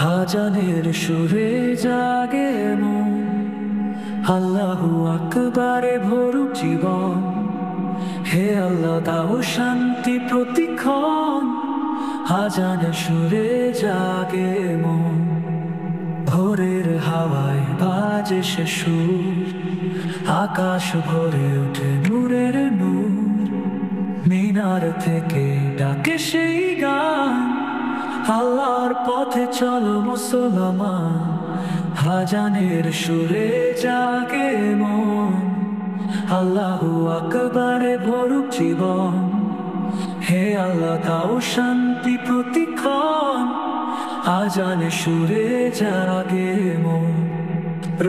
আজানের সুরে জাগে মন, আল্লাহু আকবারে ভরুক জীবন। হে আল্লাহ দাও শান্তি প্রতিক্ষণ, আজানের সুরে জাগে মন। ভোরের হাওয়ায় বাজে সে সুর, আকাশ ভরে ওঠে নূরের নূর। মিনার থেকে ডাকে সেই গান, আল্লাহর পথে চলো মুসলমান। আজানের সুরে জাগে মন, আল্লাহু আকবারে ভরুক জীবন। হে আল্লাহ দাও শান্তি প্রতিক্ষণ, আজানের সুরে জাগে মন।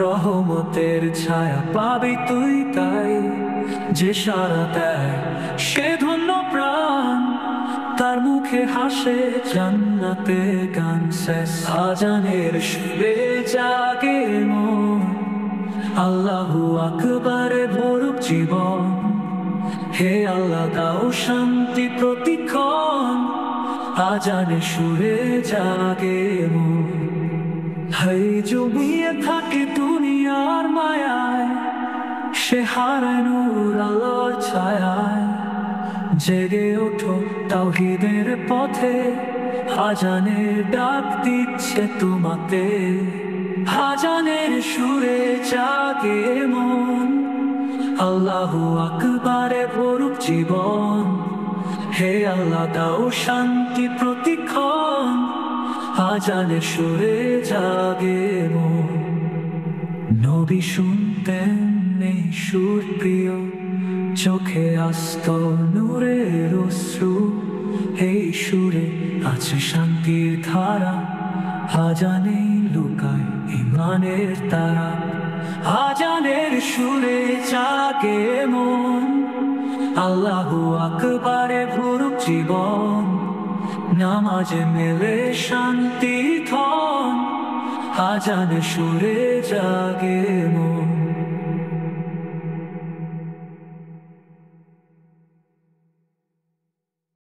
রহমতের ছায়া পাবি তুই তাই, যে সারা দেয় সে ধন্য প্রাণ। তার মুখে হাসে জান্নাতে গান শেষ। আজানের সুরে জাগে মন, আল্লাহু আকবারে ভরুক জীবন। হে আল্লাহ দাও শান্তি প্রতিক্ষণ, আজানের সুরে জাগে মন। হাই জমিয়ে থাকে দুনিয়ার মায়ায়, সে হারায় নূর আলোর ছায়ায়। জেগে ওঠো তাওহীদের পথে, আজানের ডাক দিচ্ছে তোমাতে। আজানের সুরে জাগে মন, আল্লাহু আকবারে ভরুক জীবন। হে আল্লাহ দাও শান্তি প্রতিক্ষণ, আজানের সুরে জাগে মন। নবী শুনতেন এই সুর প্রিয়, চোখে আসত নূরের অশ্রু। এই সুরে আছে শান্তির ধারা, আজানে লুকায় ঈমানের তারা। আজানের সুরে জাগে মন, আল্লাহু আকবারে ভরুক জীবন। নামাজে মেলে শান্তি ধন, আজানের সুরে জাগে